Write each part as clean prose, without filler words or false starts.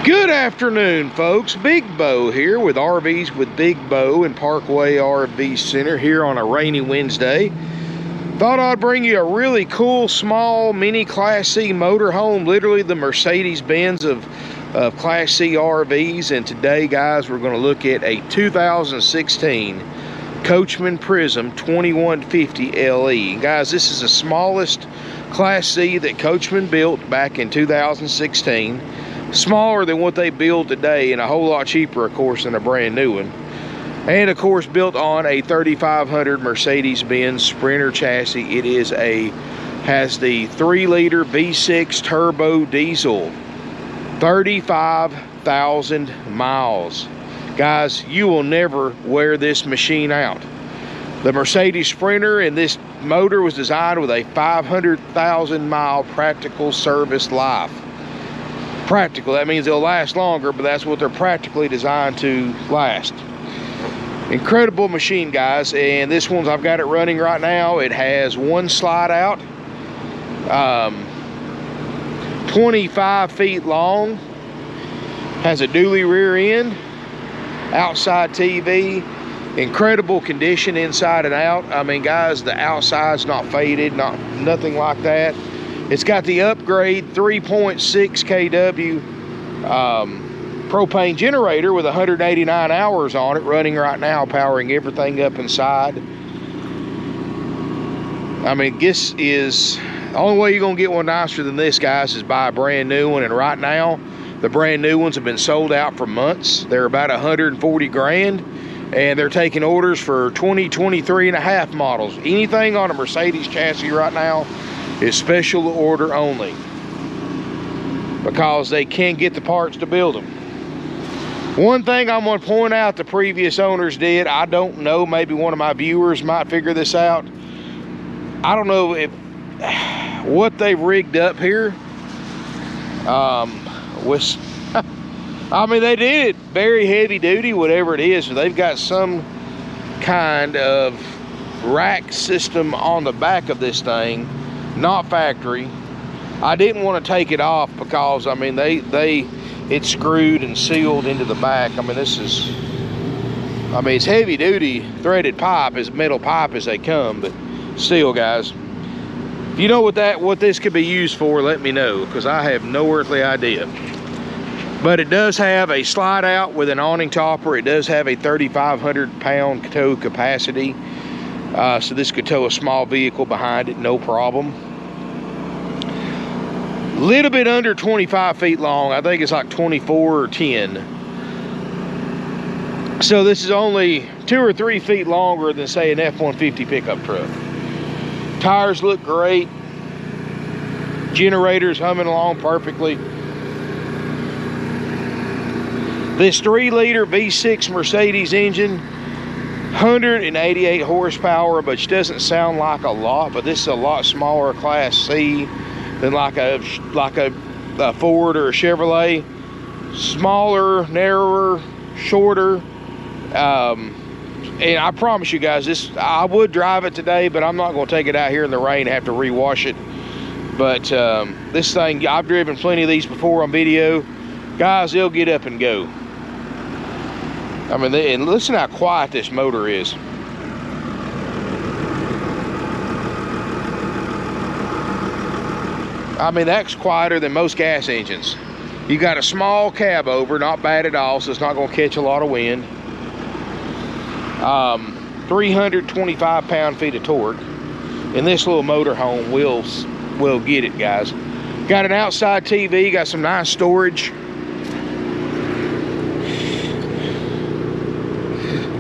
Good afternoon, folks. Big Bo here with RVs with Big Bo in Parkway RV Center here on a rainy Wednesday. Thought I'd bring you a really cool, small, mini Class C motorhome, literally the Mercedes-Benz of Class C RVs. And today, guys, we're going to look at a 2016 Coachmen Prism 2150 LE. And guys, this is the smallest Class C that Coachmen built back in 2016. Smaller than what they build today and a whole lot cheaper, of course, than a brand new one. And of course, built on a 3500 Mercedes-Benz Sprinter chassis. It is has the 3-liter V6 turbo diesel, 35,000 miles. Guys, you will never wear this machine out. The Mercedes Sprinter and this motor was designed with a 500,000 mile practical service life. Practical, that means they'll last longer, but that's what they're practically designed to last. Incredible machine, guys. And this one's, I've got it running right now. It has one slide out, 25 feet long, has a dually rear end, outside TV, incredible condition inside and out. I mean, guys, the outside's not faded, nothing like that. It's got the upgrade 3.6 kW propane generator with 189 hours on it, running right now, powering everything up inside. I mean, this is the only way you're gonna get one nicer than this, guys, is buy a brand new one. And right now, the brand new ones have been sold out for months. They're about 140 grand, and they're taking orders for 2023 and a half models. Anything on a Mercedes chassis right now is special order only, because they can't get the parts to build them. One thing I'm going to point out the previous owners did, I don't know, maybe one of my viewers might figure this out. I don't know if what they've rigged up here was I mean, they did it very heavy duty, whatever it is. So they've got some kind of rack system on the back of this thing, not factory. I didn't want to take it off because, I mean, it's screwed and sealed into the back. I mean, it's heavy duty threaded pipe, as metal pipe as they come, but still, guys, if you know what this could be used for, let me know, because I have no earthly idea. But it does have a slide out with an awning topper. It does have a 3,500 pound tow capacity. So this could tow a small vehicle behind it, no problem. Little bit under 25 feet long. I think it's like 24 or 10. So this is only 2 or 3 feet longer than, say, an F-150 pickup truck. Tires look great. Generator's humming along perfectly. This 3-liter V6 Mercedes engine, 188 horsepower, which doesn't sound like a lot, but this is a lot smaller Class C than like a Ford or a Chevrolet. Smaller, narrower, shorter. And I promise you guys, I would drive it today, but I'm not going to take it out here in the rain and have to rewash it. But this thing, I've driven plenty of these before on video. Guys, they'll get up and go. I mean, and listen how quiet this motor is. I mean, that's quieter than most gas engines. You got a small Cabover, not bad at all, so it's not going to catch a lot of wind. 325 pound-feet of torque, and this little motorhome will get it, guys. Got an outside TV, got some nice storage.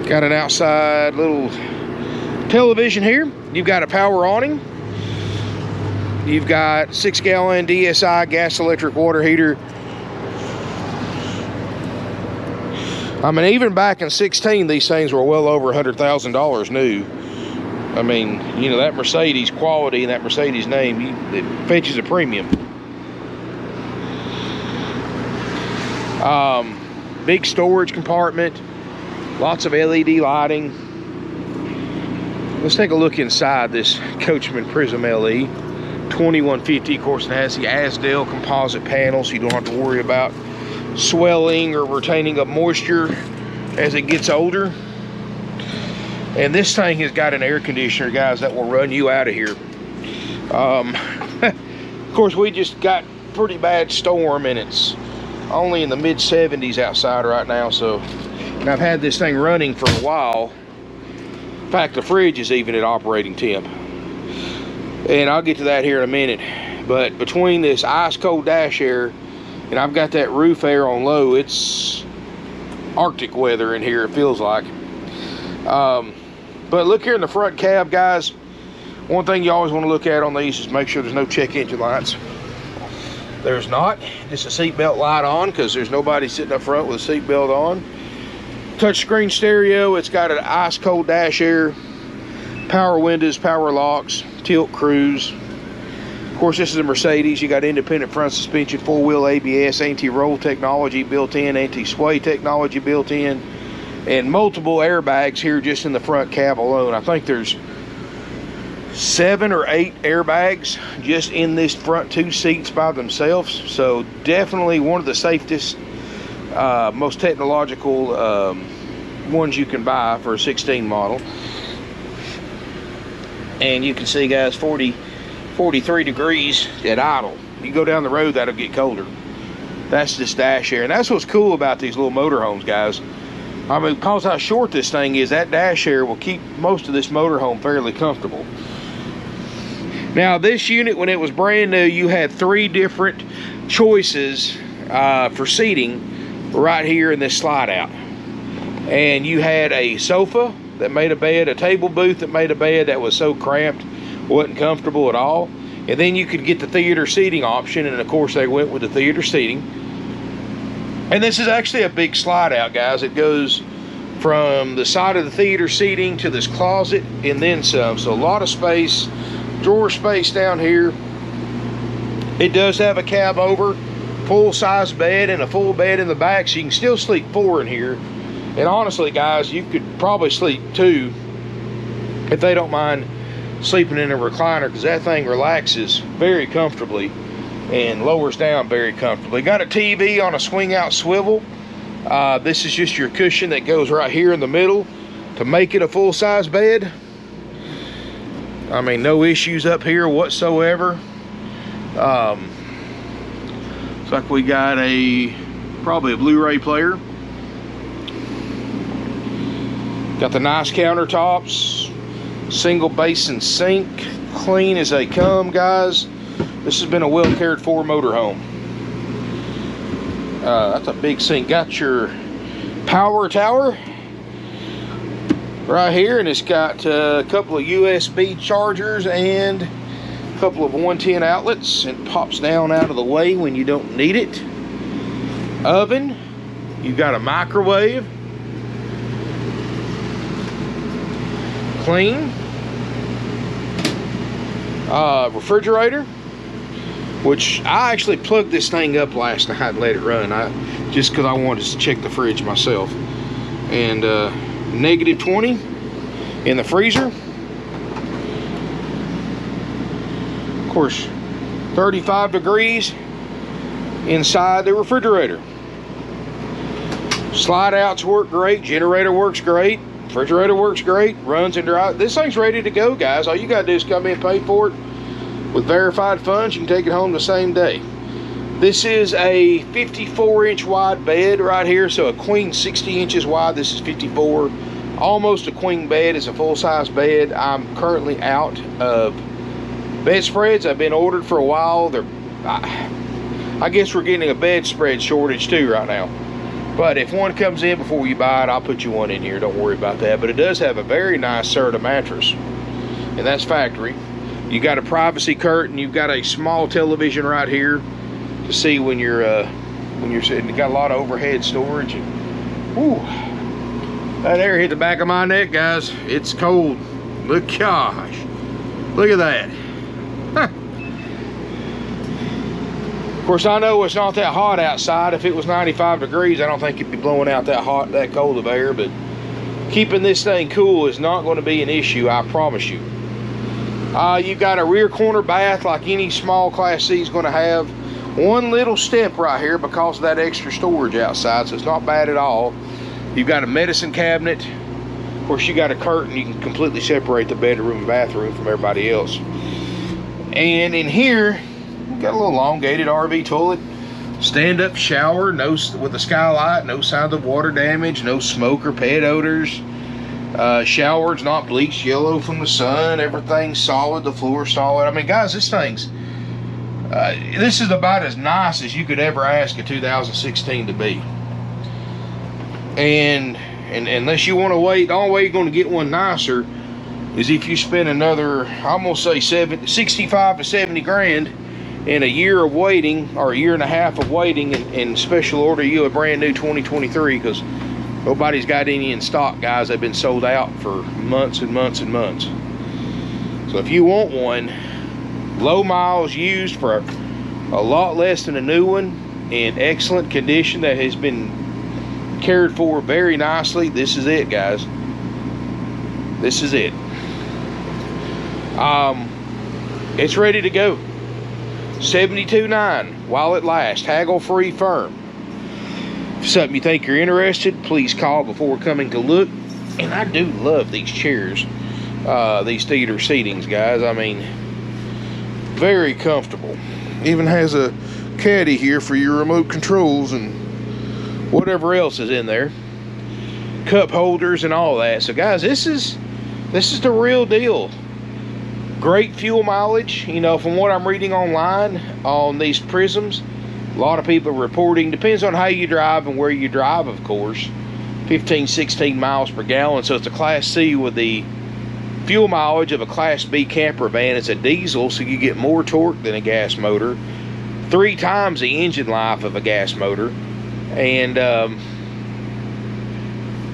Got an outside little television here. You've got a power awning. You've got 6-gallon DSI gas electric water heater. I mean, even back in 16, these things were well over $100,000 new. I mean, you know, that Mercedes quality and that Mercedes name, it fetches a premium. Big storage compartment. Lots of LED lighting. Let's take a look inside this Coachmen Prism LE 2150. Of course, it has the Asdale composite panel, so you don't have to worry about swelling or retaining of moisture as it gets older. And this thing has got an air conditioner, guys, that will run you out of here. Of course, we just got pretty bad storm, and it's only in the mid 70s outside right now. So, and I've had this thing running for a while. In fact, the fridge is even at operating temp, and I'll get to that here in a minute. But between this ice cold dash air and I've got that roof air on low, it's Arctic weather in here, it feels like. But look here in the front cab, guys. One thing you always want to look at on these is make sure there's no check engine lights. There's not. Just a seatbelt light on, because there's nobody sitting up front with a seatbelt on. Touchscreen stereo. It's got an ice cold dash air, power windows, power locks, tilt cruise. Of course, this is a Mercedes. You got independent front suspension, four-wheel ABS, anti-roll technology built in, anti-sway technology built in, and multiple airbags here just in the front cab alone. I think there's 7 or 8 airbags just in this front 2 seats by themselves. So definitely one of the safest, most technological ones you can buy for a 16 model. And you can see, guys, 43 degrees at idle. You go down the road, that'll get colder. That's just dash air. And that's what's cool about these little motorhomes, guys. I mean, because how short this thing is, that dash air will keep most of this motorhome fairly comfortable. Now, this unit, when it was brand new, you had 3 different choices for seating right here in this slide out. And you had a sofa that made a bed, a table booth that made a bed that was so cramped, wasn't comfortable at all. And then you could get the theater seating option, and of course they went with the theater seating. And this is actually a big slide out, guys. It goes from the side of the theater seating to this closet and then some. So a lot of space. Drawer space down here. It does have a Cabover, full-size bed, and a full bed in the back, so you can still sleep 4 in here. And honestly, guys, you could probably sleep 2 if they don't mind sleeping in a recliner, because that thing relaxes very comfortably and lowers down very comfortably. Got a TV on a swing-out swivel. This is just your cushion that goes right here in the middle to make it a full-size bed. I mean, no issues up here whatsoever. It's like we got probably a Blu-ray player. Got the nice countertops, single basin sink, clean as they come, guys. This has been a well cared for motorhome. That's a big sink. Got your power tower right here, and it's got a couple of USB chargers and a couple of 110 outlets, and pops down out of the way when you don't need it. Oven. You've got a microwave. Clean. Refrigerator, which I actually plugged this thing up last night and let it run, just because I wanted to check the fridge myself. And negative 20 in the freezer. Of course, 35 degrees inside the refrigerator. Slide outs work great, generator works great, refrigerator works great, runs and dries. This thing's ready to go, guys. All you gotta do is come in and pay for it with verified funds. You can take it home the same day. This is a 54-inch wide bed right here, so a queen 60 inches wide. This is 54. Almost a queen bed. It's a full-size bed. I'm currently out of bedspreads. I've been ordered for a while. I guess we're getting a bedspread shortage too right now. But if one comes in before you buy it, I'll put you one in here. Don't worry about that. But it does have a very nice Serta mattress, and that's factory. You got a privacy curtain. You've got a small television right here to see when you're sitting. You got a lot of overhead storage. Whew, that air hit the back of my neck, guys. It's cold. Look, gosh, look at that. Huh. Of course, I know it's not that hot outside. If it was 95 degrees, I don't think it'd be blowing out that hot, that cold of air. But keeping this thing cool is not going to be an issue, I promise you. You've got a rear corner bath like any small Class C is going to have. One little step right here because of that extra storage outside, so it's not bad at all. You've got a medicine cabinet. Of course, you got a curtain. You can completely separate the bedroom and bathroom from everybody else. And in here, you got a little elongated RV toilet. Stand-up shower, no, with a skylight, no signs of water damage, no smoke or pet odors. Shower's not bleached yellow from the sun. Everything's solid. The floor's solid. I mean, guys, this thing's this is about as nice as you could ever ask a 2016 to be. And unless you want to wait, the only way you're going to get one nicer is if you spend another, I'm going to say 65 to 70 grand in a year of waiting, or a year and a half of waiting, and special order you a brand new 2023, because nobody's got any in stock, guys. They've been sold out for months and months and months. So if you want one, low miles used for a lot less than a new one, in excellent condition that has been cared for very nicely, this is it, guys. This is it. It's ready to go. $72,900 while it lasts, haggle free, firm. If something you think you're interested, please call before coming to look. And I do love these chairs, these theater seatings, guys. I mean, very comfortable. Even has a caddy here for your remote controls and whatever else is in there, cup holders and all that. So guys, this is the real deal. Great fuel mileage. You know, from what I'm reading online on these Prisms, a lot of people are reporting, depends on how you drive and where you drive, of course, 15, 16 miles per gallon. So it's a Class C with the fuel mileage of a Class B camper van. It's a diesel, so you get more torque than a gas motor, 3 times the engine life of a gas motor, and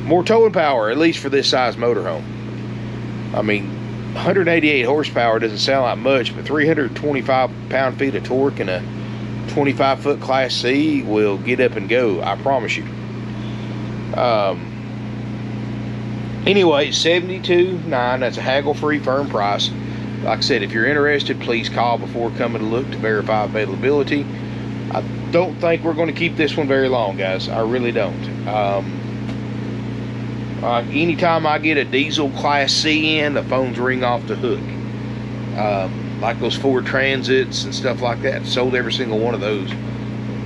more towing power, at least for this size motorhome. I mean, 188 horsepower doesn't sound like much, but 325 pound-feet of torque and a 25-foot Class C will get up and go, I promise you. Anyway, $72,900. That's a haggle-free, firm price. Like I said, if you're interested, please call before coming to look to verify availability. I don't think we're going to keep this one very long, guys. I really don't. Anytime I get a diesel Class C in, the phones ring off the hook. Like those Ford Transits and stuff like that. Sold every single one of those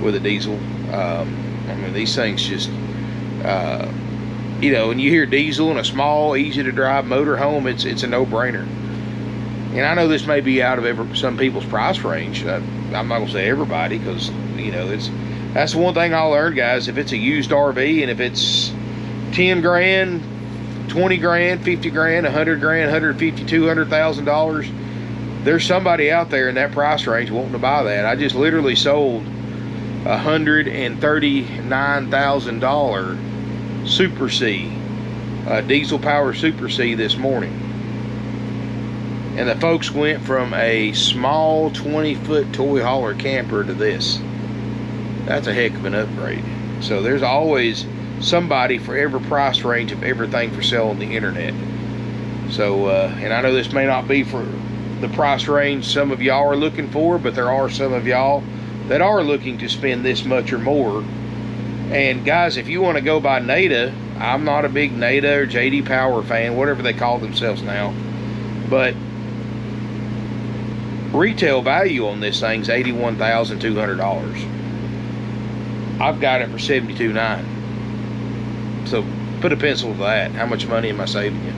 with a diesel. I mean, these things just, you know, when you hear diesel in a small, easy-to-drive motorhome, it's a no-brainer. And I know this may be out of some people's price range. I'm not going to say everybody, because, you know, that's the one thing I learned, guys. If it's a used RV and if it's 10 grand, 20 grand, 50 grand, 100 grand, 150, $200,000, there's somebody out there in that price range wanting to buy that. I just literally sold $139,000 Super C, diesel power Super C this morning. And the folks went from a small 20-foot toy hauler camper to this. That's a heck of an upgrade. So there's always somebody for every price range of everything for sale on the internet. So, and I know this may not be for the price range some of y'all are looking for, but there are some of y'all that are looking to spend this much or more. And guys, if you want to go by NADA, I'm not a big NADA or JD Power fan, whatever they call themselves now, but retail value on this thing's $81,200. I've got it for $72,900. So put a pencil to that. How much money am I saving you?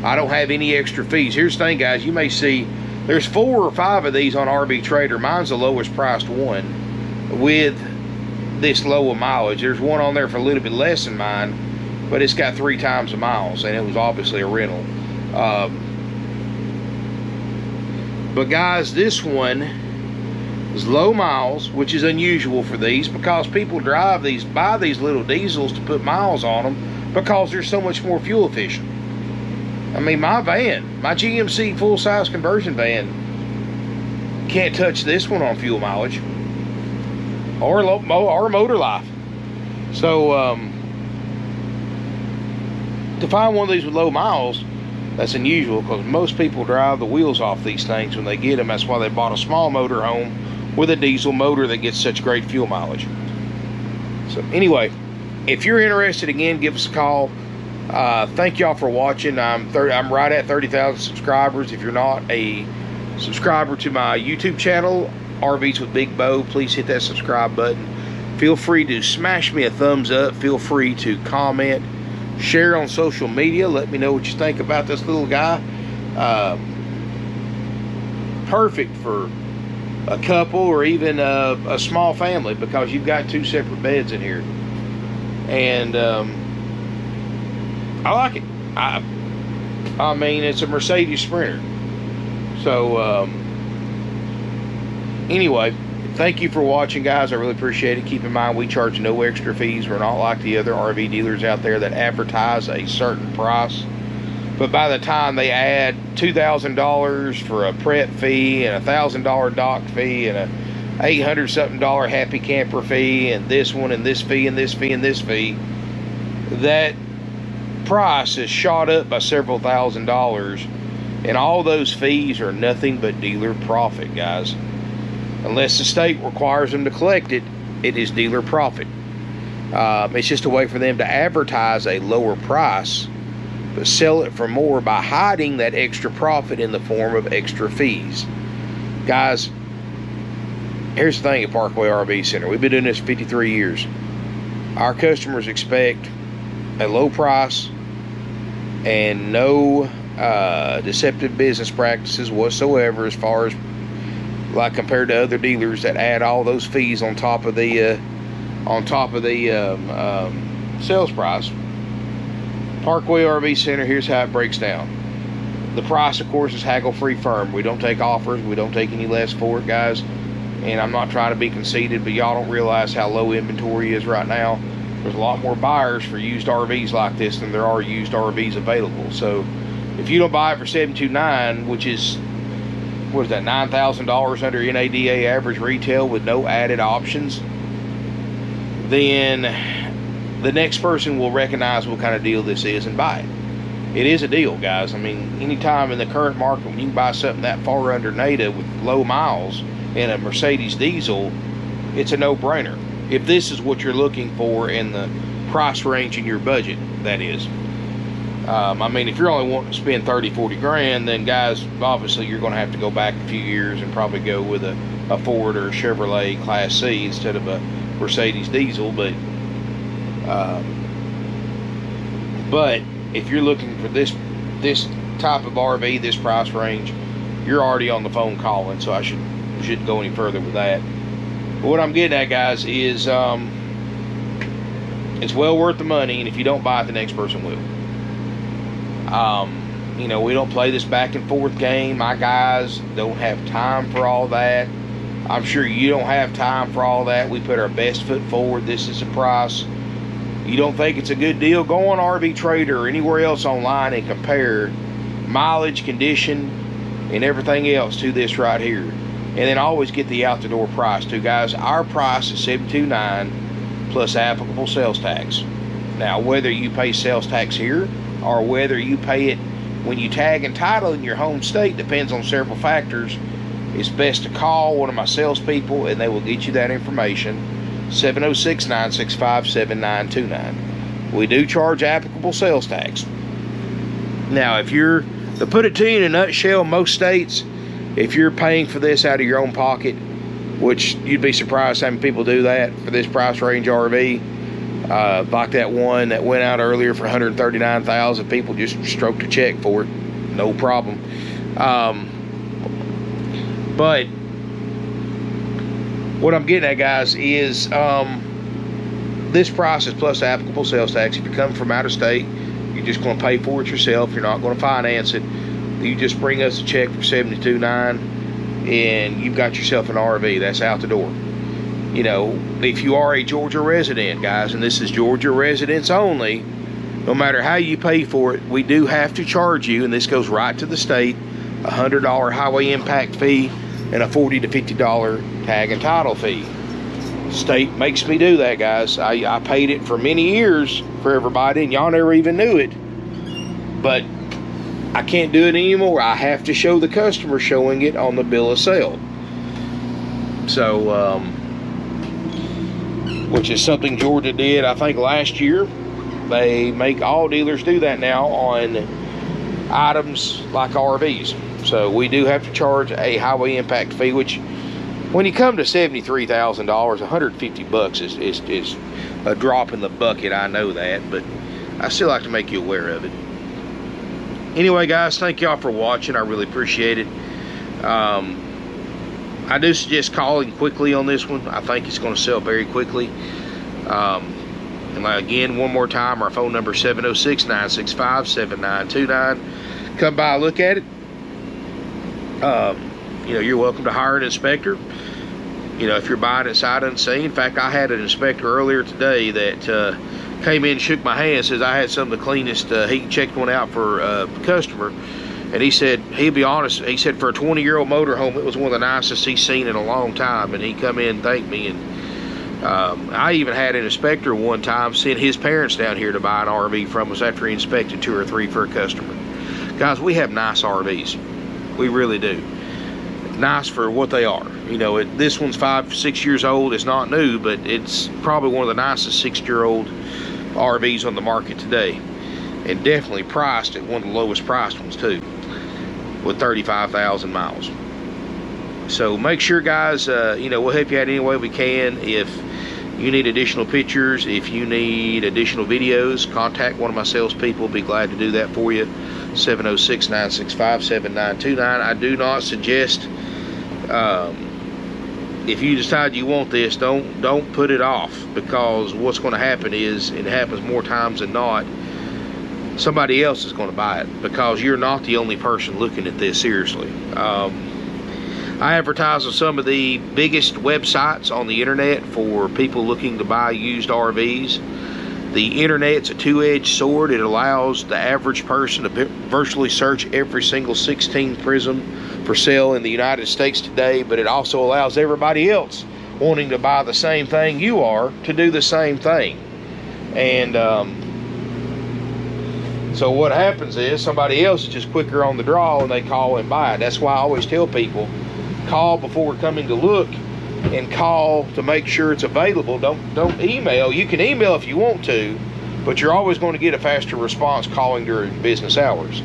I don't have any extra fees. Here's the thing, guys. You may see there's 4 or 5 of these on RV Trader. Mine's the lowest priced one with this low of mileage. There's one on there for a little bit less than mine, but it's got 3 times the miles, and it was obviously a rental. But guys, this one is low miles, which is unusual for these, because people buy these little diesels to put miles on them because they're so much more fuel efficient. I mean, my GMC full-size conversion van can't touch this one on fuel mileage or motor life. So to find one of these with low miles, that's unusual, because most people drive the wheels off these things when they get them. That's why they bought a small motor home with a diesel motor that gets such great fuel mileage. So anyway, if you're interested, again, give us a call. Thank y'all for watching. I'm right at 30,000 subscribers. If you're not a subscriber to my YouTube channel, RVs with Big Bo, please hit that subscribe button. Feel free to smash me a thumbs up. Feel free to comment, share on social media. Let me know what you think about this little guy. Perfect for a couple or even a small family, because you've got 2 separate beds in here. And I like it. I mean, it's a Mercedes Sprinter. So anyway, thank you for watching, guys. I really appreciate it. Keep in mind, we charge no extra fees. We're not like the other RV dealers out there that advertise a certain price, but by the time they add $2,000 for a prep fee and a $1,000 dock fee and a $800 something happy camper fee and this one and this fee and this fee and this fee, that price is shot up by several $1,000s, and all those fees are nothing but dealer profit, guys. Unless the state requires them to collect it, it is dealer profit. It's just a way for them to advertise a lower price but sell it for more by hiding that extra profit in the form of extra fees. Guys, here's the thing at Parkway RV Center. We've been doing this for 53 years. Our customers expect a low price and no deceptive business practices whatsoever, as far as like compared to other dealers that add all those fees on top of the sales price. Parkway RV Center, here's how it breaks down. The price, of course, is haggle-free firm. We don't take offers. We don't take any less for it, guys. And I'm not trying to be conceited, but y'all don't realize how low inventory is right now. There's a lot more buyers for used RVs like this than there are used RVs available. So if you don't buy it for $729, which is, what is that, $9,000 under NADA average retail with no added options, then the next person will recognize what kind of deal this is and buy it. It is a deal, guys. I mean, anytime in the current market when you can buy something that far under NADA with low miles in a Mercedes diesel, it's a no-brainer. If this is what you're looking for in the price range in your budget, that is. I mean, if you're only wanting to spend 30, 40 grand, then guys, obviously you're going to have to go back a few years and probably go with a Ford or a Chevrolet Class C instead of a Mercedes diesel. But if you're looking for this type of RV, this price range, you're already on the phone calling, so I shouldn't go any further with that. But what I'm getting at, guys, is it's well worth the money, and if you don't buy it, the next person will. You know, we don't play this back and forth game. My guys don't have time for all that. I'm sure you don't have time for all that. We put our best foot forward. This is the price. You don't think it's a good deal, go on RV Trader or anywhere else online and compare mileage, condition, and everything else to this right here. And then always get the out the door price too, guys. Our price is $729 plus applicable sales tax. Now, whether you pay sales tax here or whether you pay it when you tag and title in your home state depends on several factors. It's best to call one of my salespeople and they will get you that information. 706-965-7929. We do charge applicable sales tax. Now, to put it to you in a nutshell, most states, if you're paying for this out of your own pocket, which you'd be surprised how many people do that for this price range RV, like that one that went out earlier for $139,000, people just stroked a check for it, no problem. But what I'm getting at, guys, is this price is plus applicable sales tax. If you come from out of state, you're just going to pay for it yourself. You're not going to finance it. You just bring us a check for $72.9 and you've got yourself an RV. That's out the door. You know, if you are a Georgia resident, guys, and this is Georgia residents only, no matter how you pay for it, we do have to charge you, and this goes right to the state, a $100 highway impact fee and a $40 to $50 tag and title fee. State makes me do that, guys. I paid it for many years for everybody, and y'all never even knew it. But I can't do it anymore. I have to show the customer showing it on the bill of sale. So, which is something Georgia did, I think, last year. They make all dealers do that now on items like RVs. So we do have to charge a highway impact fee, which when you come to $73,000, $150 is a drop in the bucket. I know that, but I still like to make you aware of it. Anyway, guys, thank y'all for watching. I really appreciate it. I do suggest calling quickly on this one. I think it's going to sell very quickly. And again, one more time, our phone number is 706-965-7929. Come by, look at it. You know, you're welcome to hire an inspector. You know, if you're buying it sight unseen. In fact, I had an inspector earlier today that came in, shook my hand, says I had some of the cleanest. He checked one out for a customer, and he said, he'll be honest, he said for a 20-year-old motorhome, it was one of the nicest he's seen in a long time. And he come in and thanked me. And I even had an inspector one time send his parents down here to buy an RV from us after he inspected 2 or 3 for a customer. Guys, we have nice RVs. We really do. Nice for what they are. You know, this one's 5-6 years old. It's not new, but it's probably one of the nicest 6-year-old RVs on the market today, and definitely priced at one of the lowest priced ones too, with 35,000 miles. So make sure, guys, you know, we'll help you out any way we can. If you need additional pictures, if you need additional videos, contact one of my salespeople. Be glad to do that for you. 706-965-7929. I do not suggest, if you decide you want this, don't put it off, because what's going to happen is, it happens more times than not, somebody else is going to buy it, because you're not the only person looking at this seriously. I advertise on some of the biggest websites on the internet for people looking to buy used RVs. The internet's a two-edged sword. It allows the average person to virtually search every single 16 Prism for sale in the United States today, but it also allows everybody else wanting to buy the same thing you are to do the same thing. And so what happens is, somebody else is just quicker on the draw and they call and buy it. That's why I always tell people, call before coming to look, and call to make sure it's available. Don't email. You can email if you want to, but you're always going to get a faster response calling during business hours.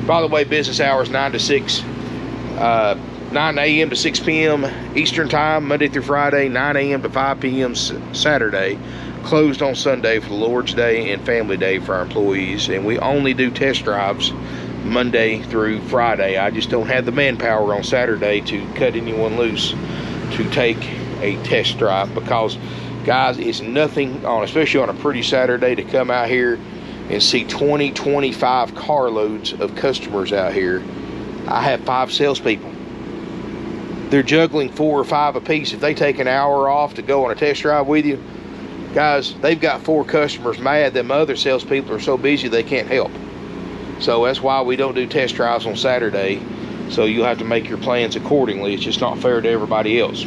By the way, business hours 9 to 6, 9 a.m. to 6 p.m. Eastern time, Monday through Friday, 9 a.m. to 5 p.m. Saturday. Closed on Sunday for the Lord's Day and Family Day for our employees. And we only do test drives Monday through Friday. I just don't have the manpower on Saturday to cut anyone loose to take a test drive, because, guys, it's nothing on, especially on a pretty Saturday, to come out here and see 20-25 carloads of customers out here. I have 5 salespeople. They're juggling 4 or 5 apiece. If they take an hour off to go on a test drive with you, guys, they've got 4 customers mad. Them other salespeople are so busy they can't help. So that's why we don't do test drives on Saturday. So you'll have to make your plans accordingly. It's just not fair to everybody else.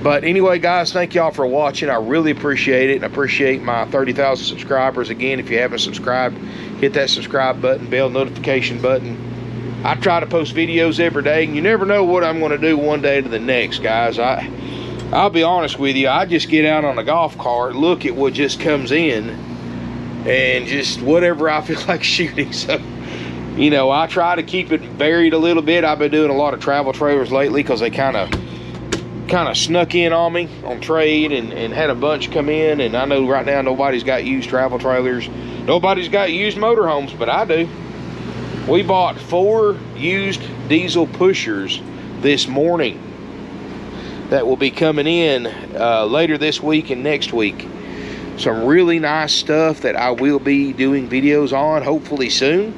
But anyway, guys, thank y'all for watching. I really appreciate it, and I appreciate my 30,000 subscribers. Again, if you haven't subscribed, hit that subscribe button, bell notification button. I try to post videos every day, and you never know what I'm going to do one day to the next, guys. I'll be honest with you, I just get out on a golf cart, look at what just comes in, and just whatever I feel like shooting. So, you know, I try to keep it varied a little bit. I've been doing a lot of travel trailers lately, because they kind of snuck in on me on trade, and had a bunch come in. And I know right now nobody's got used travel trailers. Nobody's got used motorhomes, but I do. We bought 4 used diesel pushers this morning that will be coming in later this week and next week. Some really nice stuff that I will be doing videos on hopefully soon.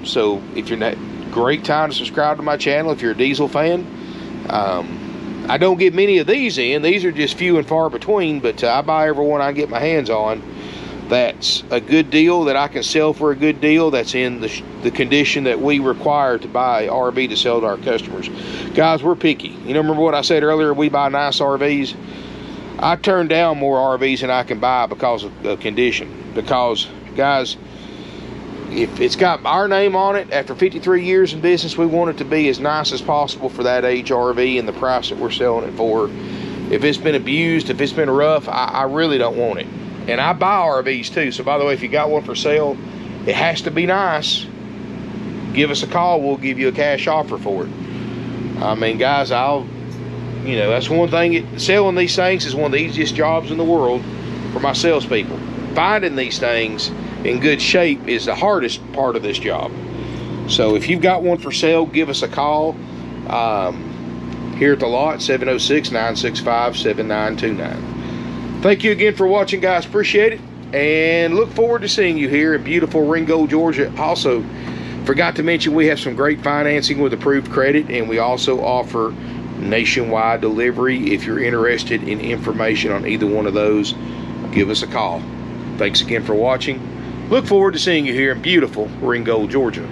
So if you're not, great time to subscribe to my channel if you're a diesel fan. I don't get many of these in. These are just few and far between, but I buy every one I get my hands on. That's a good deal, that I can sell for a good deal, that's in the condition that we require to buy RV to sell to our customers. Guys, we're picky. You know, remember what I said earlier, we buy nice RVs? I turn down more RVs than I can buy because of condition. Because, guys, if it's got our name on it, after 53 years in business, we want it to be as nice as possible for that age RV and the price that we're selling it for. If it's been abused, if it's been rough, I really don't want it. And I buy RVs too, so by the way, if you got one for sale, it has to be nice. Give us a call, we'll give you a cash offer for it. I mean, guys, you know, that's one thing, selling these things is one of the easiest jobs in the world for my salespeople. Finding these things in good shape is the hardest part of this job. So if you've got one for sale, give us a call here at the lot, 706-965-7929. Thank you again for watching, guys. Appreciate it, and look forward to seeing you here in beautiful Ringo, Georgia. Also, forgot to mention we have some great financing with approved credit, and we also offer nationwide delivery. If you're interested in information on either one of those, give us a call. Thanks again for watching. Look forward to seeing you here in beautiful Ringo, Georgia.